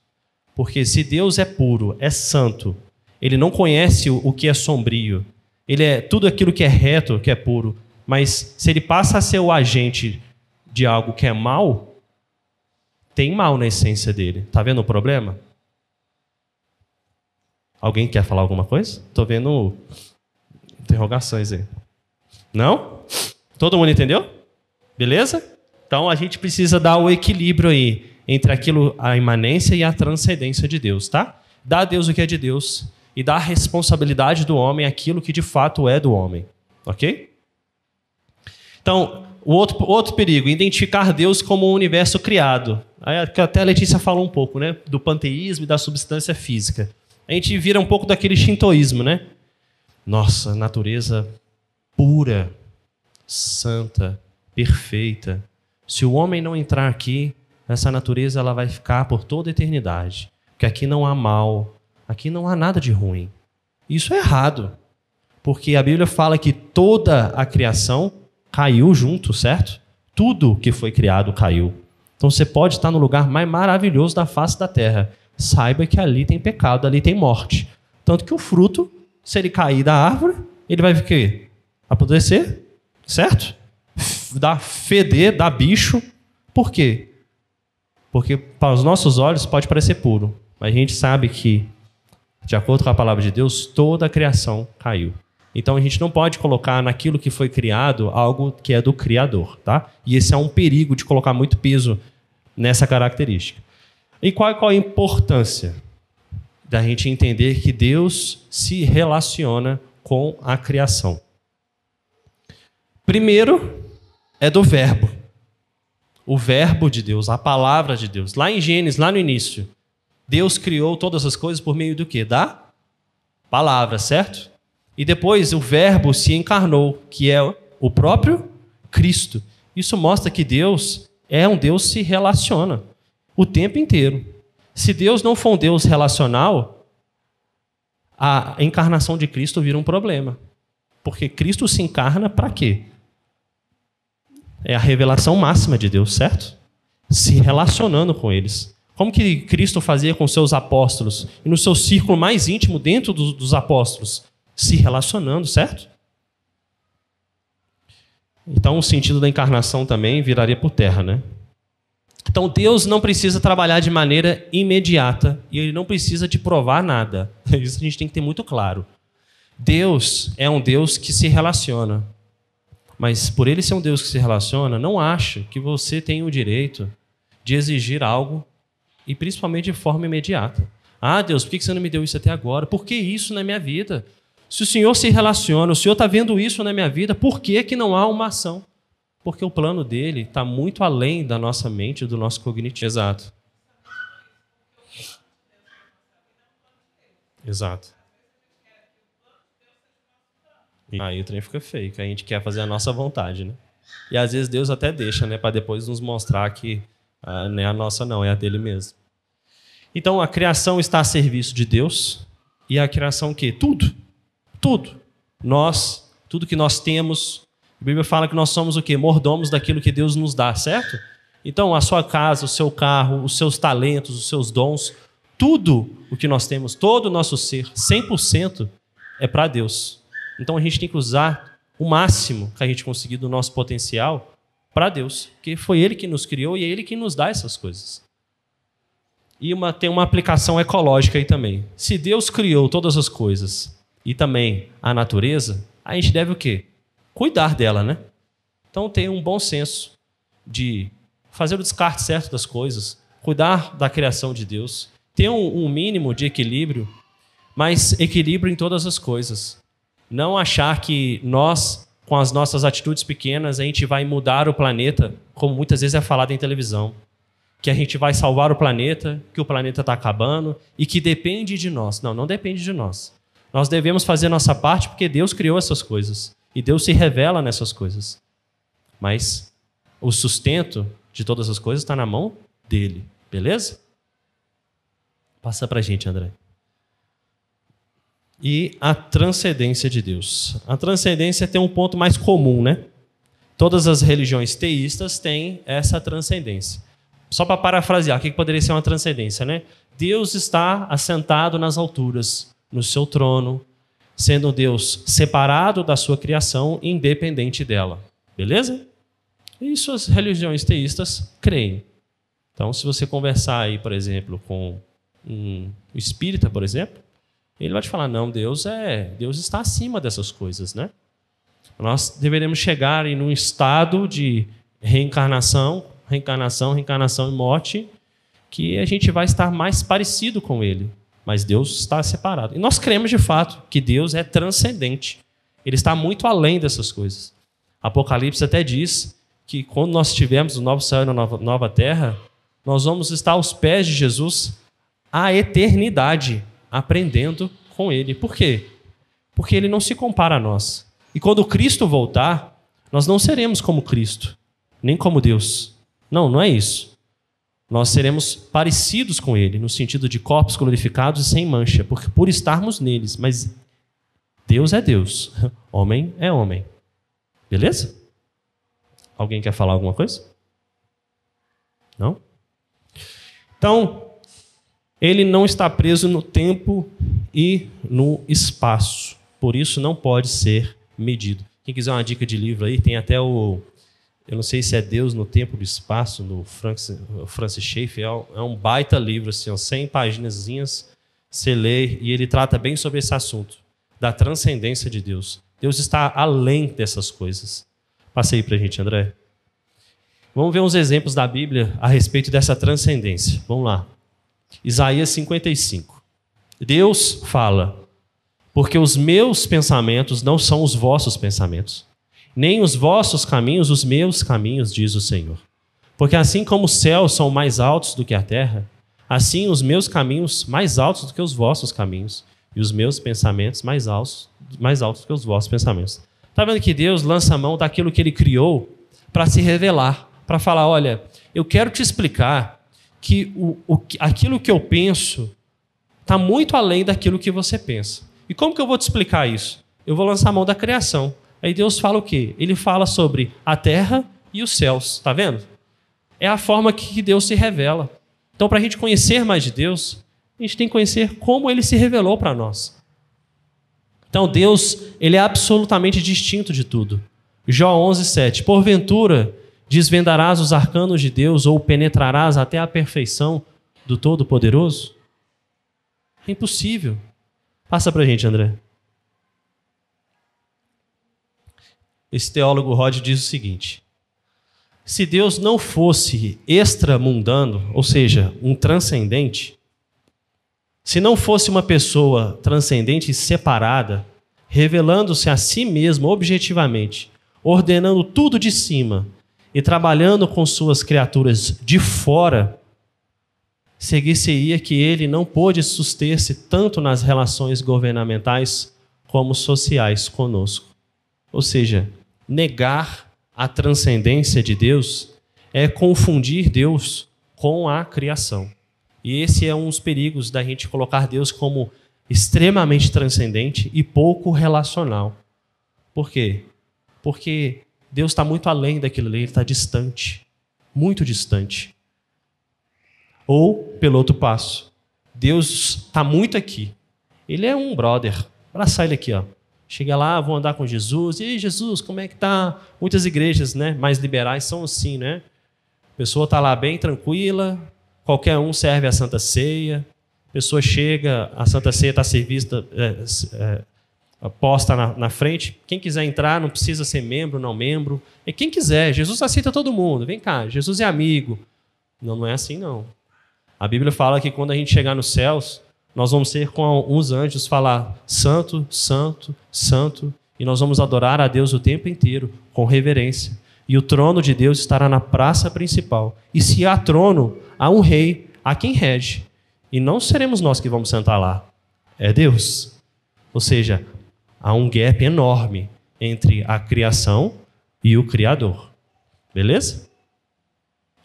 Porque se Deus é puro, é santo, ele não conhece o que é sombrio, ele é tudo aquilo que é reto, que é puro, mas se ele passa a ser o agente de algo que é mal, tem mal na essência dele. Tá vendo o problema? Alguém quer falar alguma coisa? Tô vendo interrogações aí. Não? Todo mundo entendeu? Beleza? Então a gente precisa dar o equilíbrio aí entre aquilo, a imanência e a transcendência de Deus, tá? Dá a Deus o que é de Deus e dá a responsabilidade do homem aquilo que de fato é do homem, ok? Então, o outro perigo, identificar Deus como um universo criado. Aí, até a Letícia falou um pouco, né, do panteísmo e da substância física. A gente vira um pouco daquele shintoísmo, né? Nossa, natureza pura, santa, perfeita. Se o homem não entrar aqui, essa natureza ela vai ficar por toda a eternidade. Porque aqui não há mal, aqui não há nada de ruim. Isso é errado. Porque a Bíblia fala que toda a criação caiu junto, certo? Tudo que foi criado caiu. Então você pode estar no lugar mais maravilhoso da face da terra. Saiba que ali tem pecado, ali tem morte. Tanto que o fruto, se ele cair da árvore, ele vai o quê? Apodrecer, certo? Dá feder, dá bicho. Por quê? Porque para os nossos olhos pode parecer puro. Mas a gente sabe que, de acordo com a palavra de Deus, toda a criação caiu. Então a gente não pode colocar naquilo que foi criado algo que é do Criador, tá? E esse é um perigo de colocar muito peso nessa característica. E qual a importância da gente entender que Deus se relaciona com a criação? Primeiro, é do verbo. O verbo de Deus, a palavra de Deus. Lá em Gênesis, lá no início, Deus criou todas as coisas por meio do quê? Da palavra, certo? E depois o verbo se encarnou, que é o próprio Cristo. Isso mostra que Deus é um Deus que se relaciona o tempo inteiro. Se Deus não for um Deus relacional, a encarnação de Cristo vira um problema. Porque Cristo se encarna para quê? É a revelação máxima de Deus, certo? Se relacionando com eles. Como que Cristo fazia com seus apóstolos? E no seu círculo mais íntimo, dentro dos apóstolos? Se relacionando, certo? Então o sentido da encarnação também viraria por terra, né? Então Deus não precisa trabalhar de maneira imediata e Ele não precisa de provar nada. Isso a gente tem que ter muito claro. Deus é um Deus que se relaciona. Mas por Ele ser um Deus que se relaciona, não acha que você tem o direito de exigir algo e principalmente de forma imediata. Ah, Deus, por que você não me deu isso até agora? Por que isso na minha vida? Se o Senhor se relaciona, o Senhor está vendo isso na minha vida, por que não há uma ação? Porque o plano dele está muito além da nossa mente e do nosso cognitivo. Exato. Exato. Aí o trem fica feio, que a gente quer fazer a nossa vontade, né? E às vezes Deus até deixa, né? Para depois nos mostrar que não é a nossa não, é a dele mesmo. Então a criação está a serviço de Deus. E a criação o quê? Tudo. Tudo. Nós, tudo que nós temos. A Bíblia fala que nós somos o quê? Mordomos daquilo que Deus nos dá, certo? Então a sua casa, o seu carro, os seus talentos, os seus dons, tudo o que nós temos, todo o nosso ser, 100% é para Deus. Então a gente tem que usar o máximo que a gente conseguir do nosso potencial para Deus, porque foi Ele que nos criou e é Ele que nos dá essas coisas. E tem uma aplicação ecológica aí também. Se Deus criou todas as coisas e também a natureza, a gente deve o quê? Cuidar dela, né? Então ter um bom senso de fazer o descarte certo das coisas, cuidar da criação de Deus, ter um mínimo de equilíbrio, mas equilíbrio em todas as coisas. Não achar que nós, com as nossas atitudes pequenas, a gente vai mudar o planeta, como muitas vezes é falado em televisão. Que a gente vai salvar o planeta, que o planeta está acabando e que depende de nós. Não, não depende de nós. Nós devemos fazer a nossa parte porque Deus criou essas coisas. E Deus se revela nessas coisas. Mas o sustento de todas as coisas está na mão dele. Beleza? Passa para a gente, André. E a transcendência de Deus. A transcendência tem um ponto mais comum, né? Todas as religiões teístas têm essa transcendência. Só para parafrasear, o que poderia ser uma transcendência, né? Deus está assentado nas alturas, no seu trono, sendo Deus separado da sua criação, independente dela. Beleza? Isso as religiões teístas creem. Então, se você conversar aí, por exemplo, com um espírita, por exemplo, ele vai te falar, não, Deus está acima dessas coisas, né? Nós deveremos chegar em um estado de reencarnação e morte, que a gente vai estar mais parecido com ele. Mas Deus está separado. E nós cremos de fato que Deus é transcendente. Ele está muito além dessas coisas. Apocalipse até diz que quando nós tivermos o novo céu e a nova terra, nós vamos estar aos pés de Jesus a eternidade, aprendendo com ele. Por quê? Porque ele não se compara a nós. E quando Cristo voltar, nós não seremos como Cristo, nem como Deus. Não, não é isso. Nós seremos parecidos com ele, no sentido de corpos glorificados e sem mancha, por estarmos neles. Mas Deus é Deus, homem é homem. Beleza? Alguém quer falar alguma coisa? Não? Então, ele não está preso no tempo e no espaço. Por isso, não pode ser medido. Quem quiser uma dica de livro aí, tem até o... Eu não sei se é Deus no Tempo e no Espaço, do Francis Schaeffer. É um baita livro, assim, 100 paginazinhas, você lê, e ele trata bem sobre esse assunto, da transcendência de Deus. Deus está além dessas coisas. Passa aí pra gente, André. Vamos ver uns exemplos da Bíblia a respeito dessa transcendência. Vamos lá. Isaías 55. Deus fala, porque os meus pensamentos não são os vossos pensamentos, nem os vossos caminhos, os meus caminhos, diz o Senhor. Porque assim como os céus são mais altos do que a terra, assim os meus caminhos mais altos do que os vossos caminhos, e os meus pensamentos mais altos do que os vossos pensamentos. Está vendo que Deus lança a mão daquilo que ele criou para se revelar, para falar, olha, eu quero te explicar que aquilo que eu penso está muito além daquilo que você pensa. E como que eu vou te explicar isso? Eu vou lançar a mão da criação. Aí Deus fala o quê? Ele fala sobre a terra e os céus. Está vendo? É a forma que Deus se revela. Então, para a gente conhecer mais de Deus, a gente tem que conhecer como ele se revelou para nós. Então, Deus, ele é absolutamente distinto de tudo. Jó 11:7. Porventura, desvendarás os arcanos de Deus ou penetrarás até a perfeição do Todo-Poderoso? É impossível. Passa para a gente, André. Esse teólogo Rod diz o seguinte: se Deus não fosse extramundano, ou seja, um transcendente, se não fosse uma pessoa transcendente e separada, revelando-se a si mesmo objetivamente, ordenando tudo de cima e trabalhando com suas criaturas de fora, seguir-se-ia que ele não pôde suster-se tanto nas relações governamentais como sociais conosco. Ou seja, negar a transcendência de Deus é confundir Deus com a criação. E esse é um dos perigos da gente colocar Deus como extremamente transcendente e pouco relacional. Por quê? Porque Deus está muito além daquilo ali, ele está distante, muito distante. Ou, pelo outro passo, Deus está muito aqui. Ele é um brother. Abraçar ele aqui, ó. Chega lá, vou andar com Jesus. E aí, Jesus, como é que tá? Muitas igrejas, né, mais liberais são assim, né? A pessoa está lá bem tranquila, qualquer um serve a Santa Ceia. A pessoa chega, a Santa Ceia está servida, posta na frente. Quem quiser entrar, não precisa ser membro, não membro. É quem quiser. Jesus aceita todo mundo. Vem cá, Jesus é amigo. Não, não é assim, não. A Bíblia fala que quando a gente chegar nos céus, nós vamos ser com os anjos falar santo, santo, santo, e nós vamos adorar a Deus o tempo inteiro com reverência. E o trono de Deus estará na praça principal. E se há trono, há um rei, há quem rege. E não seremos nós que vamos sentar lá, é Deus. Ou seja, há um gap enorme entre a criação e o Criador. Beleza?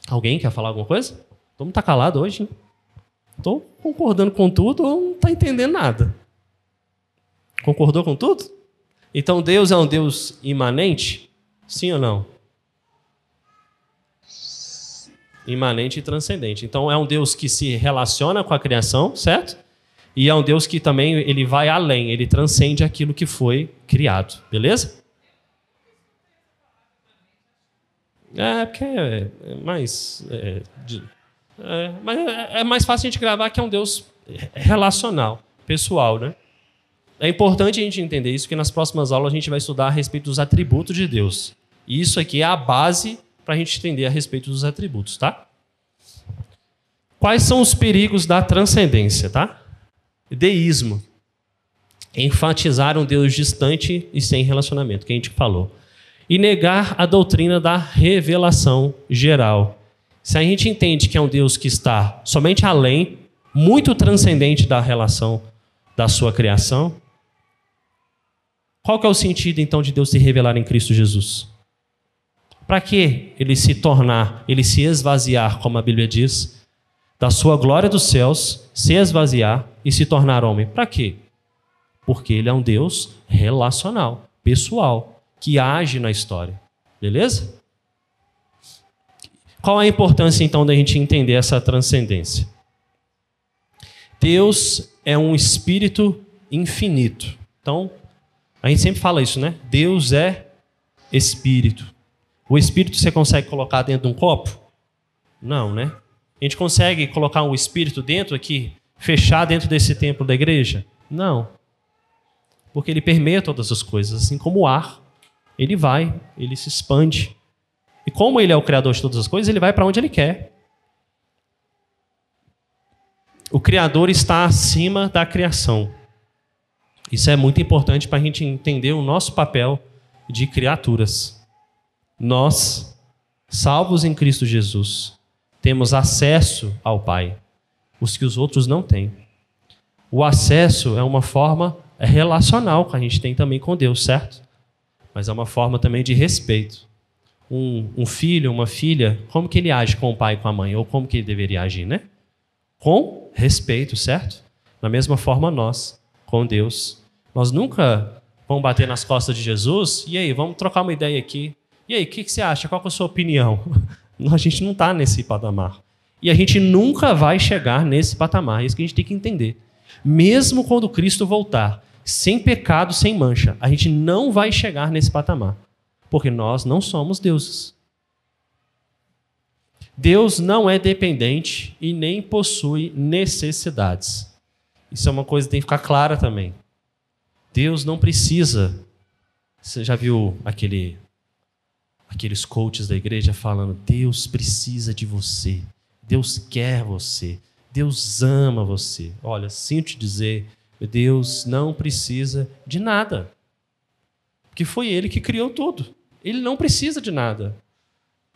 Alguém quer falar alguma coisa? Todo mundo está calado hoje, né? Estou concordando com tudo ou não está entendendo nada? Concordou com tudo? Então Deus é um Deus imanente? Sim ou não? Imanente e transcendente. Então é um Deus que se relaciona com a criação, certo? E é um Deus que também ele vai além, ele transcende aquilo que foi criado, beleza? Porque é mais fácil a gente gravar que é um Deus relacional, pessoal, né? É importante a gente entender isso, porque nas próximas aulas a gente vai estudar a respeito dos atributos de Deus. E isso aqui é a base para a gente entender a respeito dos atributos, tá? Quais são os perigos da transcendência, tá? Deísmo. Enfatizar um Deus distante e sem relacionamento, que a gente falou. E negar a doutrina da revelação geral. Se a gente entende que é um Deus que está somente além, muito transcendente da relação da sua criação, qual que é o sentido, então, de Deus se revelar em Cristo Jesus? Para que ele se tornar, ele se esvaziar, como a Bíblia diz, da sua glória dos céus, se esvaziar e se tornar homem? Para quê? Porque ele é um Deus relacional, pessoal, que age na história. Beleza? Qual a importância, então, da gente entender essa transcendência? Deus é um espírito infinito. Então, a gente sempre fala isso, né? Deus é espírito. O espírito você consegue colocar dentro de um copo? Não, né? A gente consegue colocar um espírito dentro aqui, fechar dentro desse templo da igreja? Não. Porque ele permeia todas as coisas, assim como o ar. Ele vai, ele se expande. E como ele é o criador de todas as coisas, ele vai para onde ele quer. O Criador está acima da criação. Isso é muito importante para a gente entender o nosso papel de criaturas. Nós, salvos em Cristo Jesus, temos acesso ao Pai, os que os outros não têm. O acesso é uma forma relacional que a gente tem também com Deus, certo? Mas é uma forma também de respeito. Um filho, uma filha, como que ele age com o pai e com a mãe? Ou como que ele deveria agir, né? Com respeito, certo? Da mesma forma nós, com Deus. Nós nunca vamos bater nas costas de Jesus. E aí, vamos trocar uma ideia aqui. E aí, o que você acha? Qual é a sua opinião? A gente não está nesse patamar. E a gente nunca vai chegar nesse patamar. É isso que a gente tem que entender. Mesmo quando Cristo voltar, sem pecado, sem mancha, a gente não vai chegar nesse patamar. Porque nós não somos deuses. Deus não é dependente e nem possui necessidades. Isso é uma coisa que tem que ficar clara também. Deus não precisa. Você já viu aqueles coaches da igreja falando: Deus precisa de você, Deus quer você, Deus ama você. Olha, sinto te dizer, Deus não precisa de nada. Porque foi Ele que criou tudo. Ele não precisa de nada.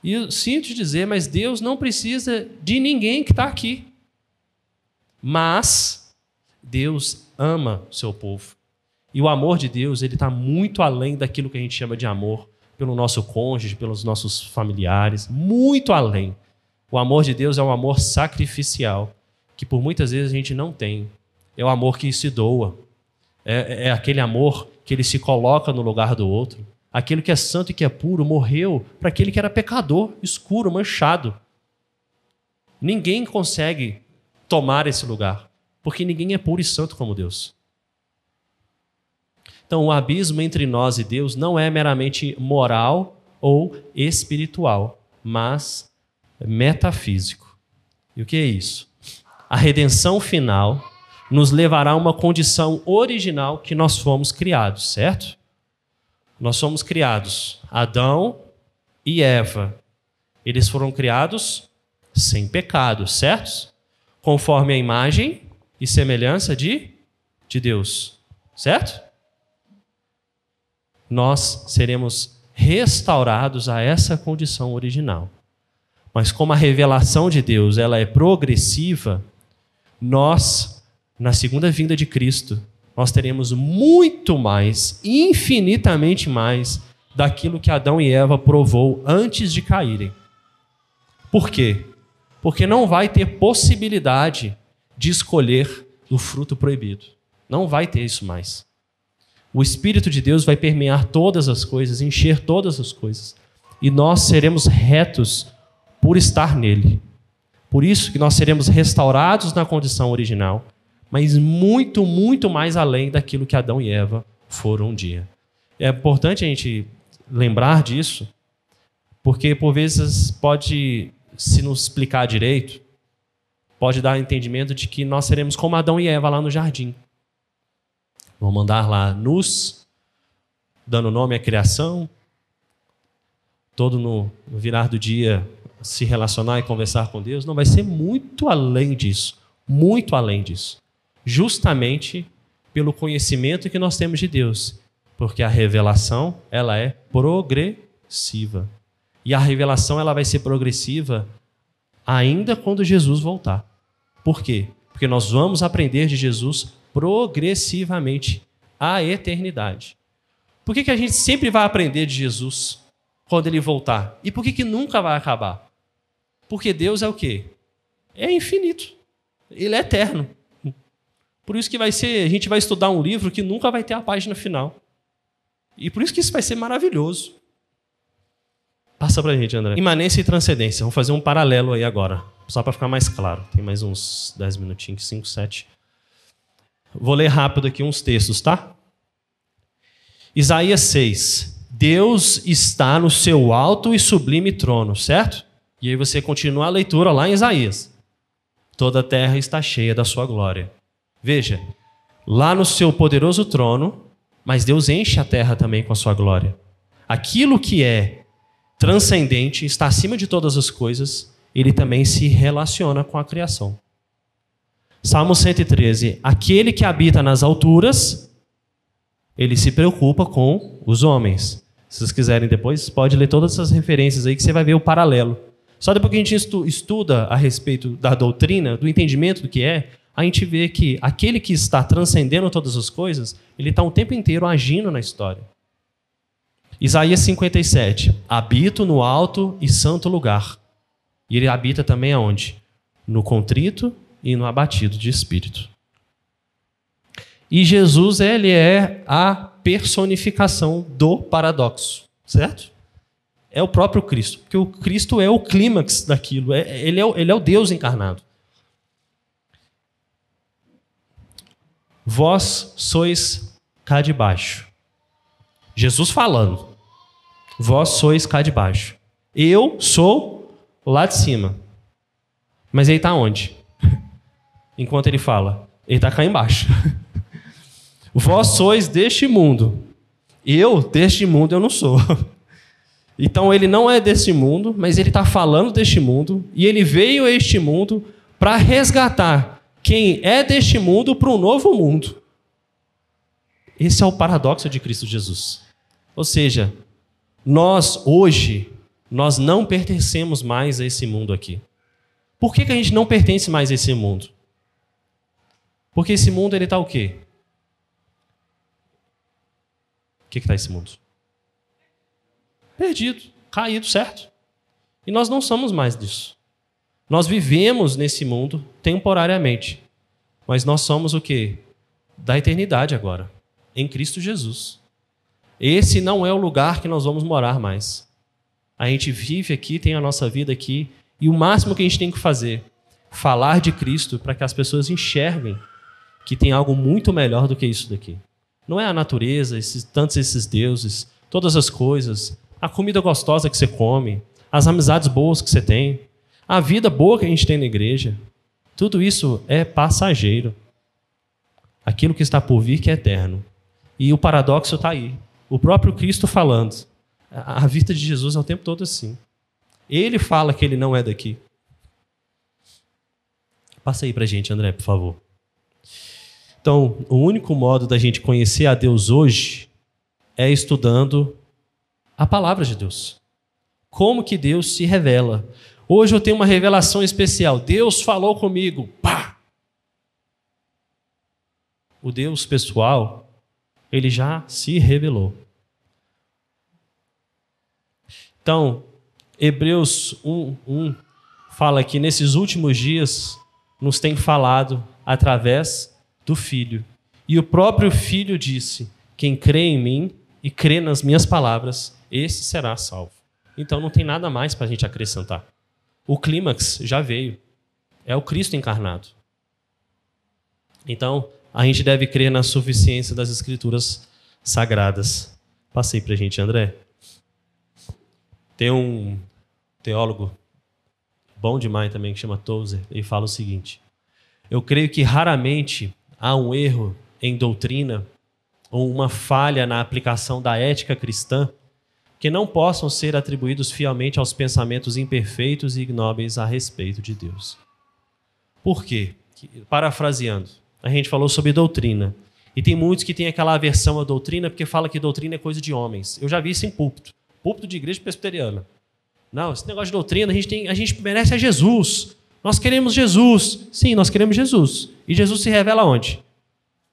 E eu sinto te dizer, mas Deus não precisa de ninguém que está aqui. Mas Deus ama o seu povo. E o amor de Deus, ele está muito além daquilo que a gente chama de amor pelo nosso cônjuge, pelos nossos familiares, muito além. O amor de Deus é um amor sacrificial, que por muitas vezes a gente não tem. É o amor que se doa. É aquele amor que ele se coloca no lugar do outro. Aquele que é santo e que é puro morreu para aquele que era pecador, escuro, manchado. Ninguém consegue tomar esse lugar, porque ninguém é puro e santo como Deus. Então, o abismo entre nós e Deus não é meramente moral ou espiritual, mas metafísico. E o que é isso? A redenção final nos levará a uma condição original que nós fomos criados, certo? Nós fomos criados, Adão e Eva. Eles foram criados sem pecado, certo? Conforme a imagem e semelhança de Deus. Certo? Nós seremos restaurados a essa condição original. Mas como a revelação de Deus ela é progressiva, nós, na segunda vinda de Cristo, nós teremos muito mais, infinitamente mais, daquilo que Adão e Eva provou antes de caírem. Por quê? Porque não vai ter possibilidade de escolher o fruto proibido. Não vai ter isso mais. O Espírito de Deus vai permear todas as coisas, encher todas as coisas. E nós seremos retos por estar nele. Por isso que nós seremos restaurados na condição original, mas muito, muito mais além daquilo que Adão e Eva foram um dia. É importante a gente lembrar disso, porque por vezes pode, se nos explicar direito, pode dar entendimento de que nós seremos como Adão e Eva lá no jardim. Vamos andar lá nus, dando nome à criação, todo no virar do dia se relacionar e conversar com Deus. Não, vai ser muito além disso, muito além disso. Justamente pelo conhecimento que nós temos de Deus, porque a revelação ela é progressiva. E a revelação ela vai ser progressiva ainda quando Jesus voltar. Por quê? Porque nós vamos aprender de Jesus progressivamente a eternidade. Por que a gente sempre vai aprender de Jesus quando ele voltar? E por que nunca vai acabar? Porque Deus é o quê? É infinito. Ele é eterno. Por isso que a gente vai estudar um livro que nunca vai ter a página final. E por isso que isso vai ser maravilhoso. Passa pra gente, André. Imanência e transcendência. Vamos fazer um paralelo aí agora, só para ficar mais claro. Tem mais uns 10 minutinhos, 5, 7. Vou ler rápido aqui uns textos, tá? Isaías 6. Deus está no seu alto e sublime trono, certo? E aí você continua a leitura lá em Isaías. Toda a terra está cheia da sua glória. Veja, lá no seu poderoso trono, mas Deus enche a terra também com a sua glória. Aquilo que é transcendente, está acima de todas as coisas, ele também se relaciona com a criação. Salmo 113. Aquele que habita nas alturas, ele se preocupa com os homens. Se vocês quiserem depois, pode ler todas essas referências aí que você vai ver o paralelo. Só depois que a gente estuda a respeito da doutrina, do entendimento do que é, a gente vê que aquele que está transcendendo todas as coisas, ele está o tempo inteiro agindo na história. Isaías 57. Habito no alto e santo lugar. E ele habita também aonde? No contrito e no abatido de espírito. E Jesus, ele é a personificação do paradoxo, certo? É o próprio Cristo, porque o Cristo é o clímax daquilo, ele é o Deus encarnado. Vós sois cá de baixo. Jesus falando. Vós sois cá de baixo. Eu sou lá de cima. Mas ele está onde? Enquanto ele fala, ele está cá embaixo. Vós sois deste mundo. Eu, deste mundo, eu não sou. Então ele não é deste mundo, mas ele está falando deste mundo, e ele veio a este mundo para resgatar quem é deste mundo para um novo mundo. Esse é o paradoxo de Cristo Jesus. Ou seja, nós hoje, nós não pertencemos mais a esse mundo aqui. Por que a gente não pertence mais a esse mundo? Porque esse mundo ele está o quê? O que está esse mundo? Perdido, caído, certo? E nós não somos mais disso. Nós vivemos nesse mundo temporariamente. Mas nós somos o quê? Da eternidade agora. Em Cristo Jesus. Esse não é o lugar que nós vamos morar mais. A gente vive aqui, tem a nossa vida aqui, e o máximo que a gente tem que fazer, falar de Cristo para que as pessoas enxerguem que tem algo muito melhor do que isso daqui. Não é a natureza, tantos esses deuses, todas as coisas, a comida gostosa que você come, as amizades boas que você tem, a vida boa que a gente tem na igreja. Tudo isso é passageiro. Aquilo que está por vir que é eterno. E o paradoxo está aí. O próprio Cristo falando. A vida de Jesus é o tempo todo assim. Ele fala que ele não é daqui. Passa aí pra gente, André, por favor. Então, o único modo da gente conhecer a Deus hoje é estudando a palavra de Deus. Como que Deus se revela? Hoje eu tenho uma revelação especial. Deus falou comigo. Pá! O Deus pessoal, ele já se revelou. Então, Hebreus 1:1 fala que nesses últimos dias nos tem falado através do Filho. E o próprio Filho disse: quem crê em mim e crê nas minhas palavras, esse será salvo. Então não tem nada mais para a gente acrescentar. O clímax já veio. É o Cristo encarnado. Então, a gente deve crer na suficiência das Escrituras sagradas. Passei para a gente, André. Tem um teólogo bom demais também, que chama Tozer, ele fala o seguinte: eu creio que raramente há um erro em doutrina ou uma falha na aplicação da ética cristã que não possam ser atribuídos fielmente aos pensamentos imperfeitos e ignóbeis a respeito de Deus. Por quê? Parafraseando, a gente falou sobre doutrina. E tem muitos que têm aquela aversão à doutrina porque fala que doutrina é coisa de homens. Eu já vi isso em púlpito. Púlpito de igreja presbiteriana. Não, esse negócio de doutrina, a gente merece a Jesus. Nós queremos Jesus. Sim, nós queremos Jesus. E Jesus se revela onde?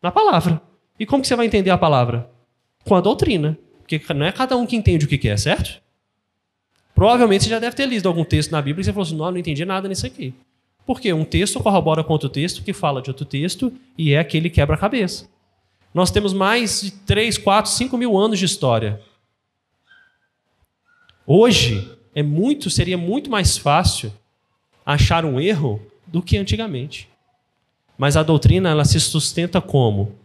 Na palavra. E como que você vai entender a palavra? Com a doutrina. Porque não é cada um que entende o que quer, certo? Provavelmente você já deve ter lido algum texto na Bíblia e você falou assim: não entendi nada nisso aqui. Por quê? Um texto corrobora com outro texto, que fala de outro texto, e é aquele quebra-cabeça. Nós temos mais de 3, 4, 5 mil anos de história. Hoje, seria muito mais fácil achar um erro do que antigamente. Mas a doutrina, ela se sustenta como?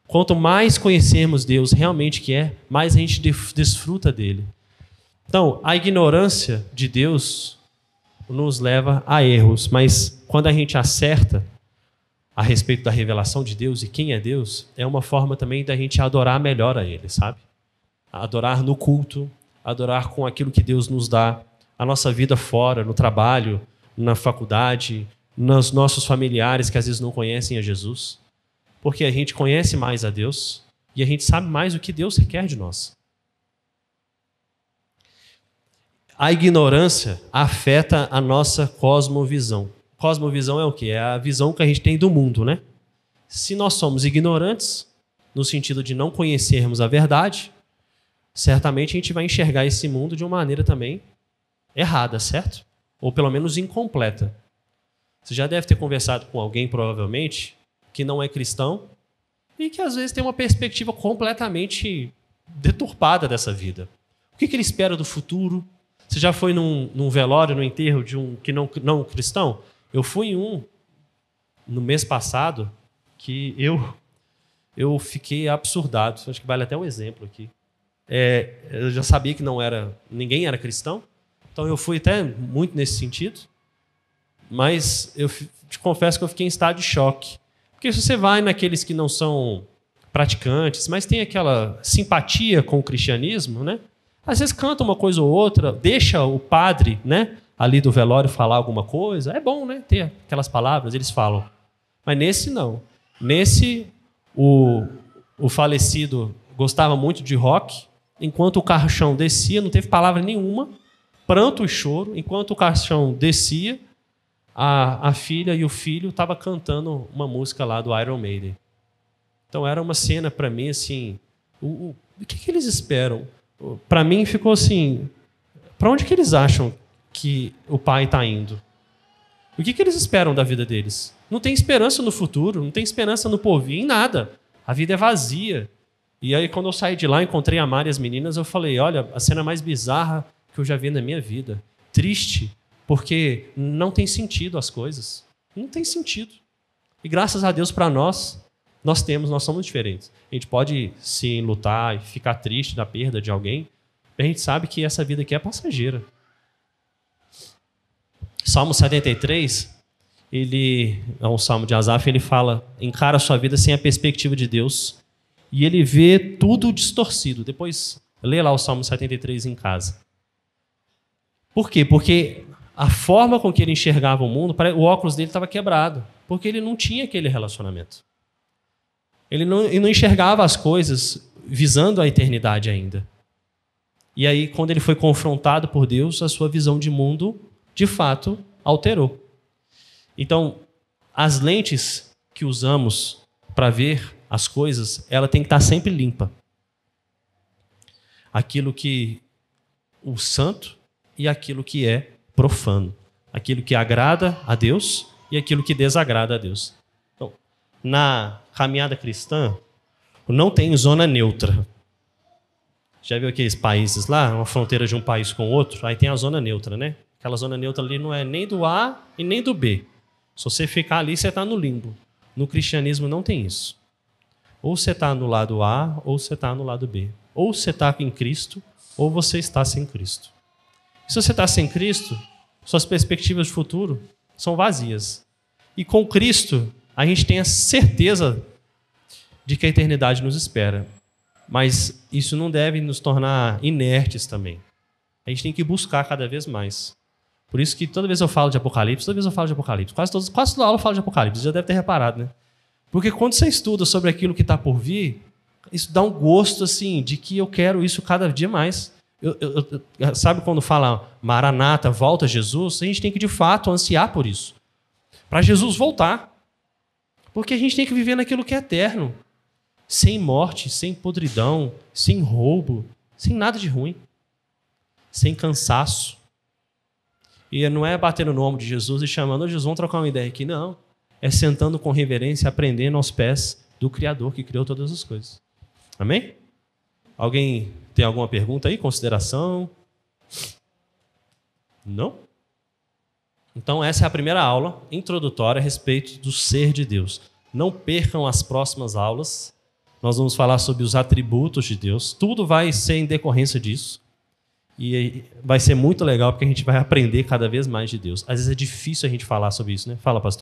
Quanto mais conhecermos Deus realmente que é, mais a gente desfruta dele. Então, a ignorância de Deus nos leva a erros, mas quando a gente acerta a respeito da revelação de Deus e quem é Deus, é uma forma também da gente adorar melhor a Ele, sabe? Adorar no culto, adorar com aquilo que Deus nos dá, a nossa vida fora, no trabalho, na faculdade, nos nossos familiares que às vezes não conhecem a Jesus. Porque a gente conhece mais a Deus e a gente sabe mais o que Deus requer de nós. A ignorância afeta a nossa cosmovisão. Cosmovisão é o quê? É a visão que a gente tem do mundo, né? Se nós somos ignorantes, no sentido de não conhecermos a verdade, certamente a gente vai enxergar esse mundo de uma maneira também errada, certo? Ou pelo menos incompleta. Você já deve ter conversado com alguém, provavelmente, que não é cristão e que às vezes tem uma perspectiva completamente deturpada dessa vida. O que ele espera do futuro? Você já foi num velório, no enterro de um que não cristão? Eu fui em um no mês passado que eu fiquei absurdado. Acho que vale até um exemplo aqui. Eu já sabia que ninguém era cristão, então eu fui até muito nesse sentido, mas eu te confesso que eu fiquei em estado de choque. Porque se você vai naqueles que não são praticantes, mas tem aquela simpatia com o cristianismo, né? Às vezes canta uma coisa ou outra, deixa o padre, né, ali do velório falar alguma coisa. É bom, né, ter aquelas palavras, eles falam. Mas nesse não. Nesse, o falecido gostava muito de rock, enquanto o caixão descia, não teve palavra nenhuma, pranto e choro. Enquanto o caixão descia, a filha e o filho estavam cantando uma música lá do Iron Maiden. Então era uma cena para mim assim, o que eles esperam? Para mim ficou assim, para onde que eles acham que o pai está indo? O que eles esperam da vida deles? Não tem esperança no futuro, não tem esperança no porvir, em nada. A vida é vazia. E aí quando eu saí de lá, encontrei a Mari e as meninas, eu falei, olha, a cena mais bizarra que eu já vi na minha vida. Triste, porque não tem sentido as coisas. Não tem sentido. E graças a Deus para nós somos diferentes. A gente pode se lutar e ficar triste da perda de alguém, mas a gente sabe que essa vida aqui é passageira. Salmo 73, ele é um salmo de Asaf, ele fala, encara a sua vida sem a perspectiva de Deus e ele vê tudo distorcido. Depois, lê lá o Salmo 73 em casa. Por quê? Porque a forma com que ele enxergava o mundo, o óculos dele estava quebrado, porque ele não tinha aquele relacionamento. Ele não enxergava as coisas visando a eternidade ainda. E aí, quando ele foi confrontado por Deus, a sua visão de mundo, de fato, alterou. Então, as lentes que usamos para ver as coisas, ela tem que estar sempre limpa. Aquilo que o santo e aquilo que é profano. Aquilo que agrada a Deus e aquilo que desagrada a Deus. Então, na caminhada cristã, não tem zona neutra. Já viu aqueles países lá, uma fronteira de um país com outro? Aí tem a zona neutra, né? Aquela zona neutra ali não é nem do A e nem do B. Se você ficar ali, você está no limbo. No cristianismo não tem isso. Ou você está no lado A, ou você está no lado B. Ou você está em Cristo, ou você está sem Cristo. Se você está sem Cristo, suas perspectivas de futuro são vazias. E com Cristo, a gente tem a certeza de que a eternidade nos espera. Mas isso não deve nos tornar inertes também. A gente tem que buscar cada vez mais. Por isso que toda vez eu falo de Apocalipse, quase toda aula eu falo de Apocalipse, já deve ter reparado, né? Porque quando você estuda sobre aquilo que está por vir, isso dá um gosto assim, de que eu quero isso cada dia mais. Sabe quando fala Maranata, volta Jesus? A gente tem que de fato ansiar por isso. Para Jesus voltar. Porque a gente tem que viver naquilo que é eterno. Sem morte, sem podridão, sem roubo, sem nada de ruim. Sem cansaço. E não é batendo no ombro de Jesus e chamando, Jesus, vamos trocar uma ideia aqui. Não. É sentando com reverência, aprendendo aos pés do Criador que criou todas as coisas. Amém? Alguém tem alguma pergunta aí? Consideração? Não? Então essa é a primeira aula introdutória a respeito do ser de Deus. Não percam as próximas aulas. Nós vamos falar sobre os atributos de Deus. Tudo vai ser em decorrência disso. E vai ser muito legal porque a gente vai aprender cada vez mais de Deus. Às vezes é difícil a gente falar sobre isso, né? Fala, pastor.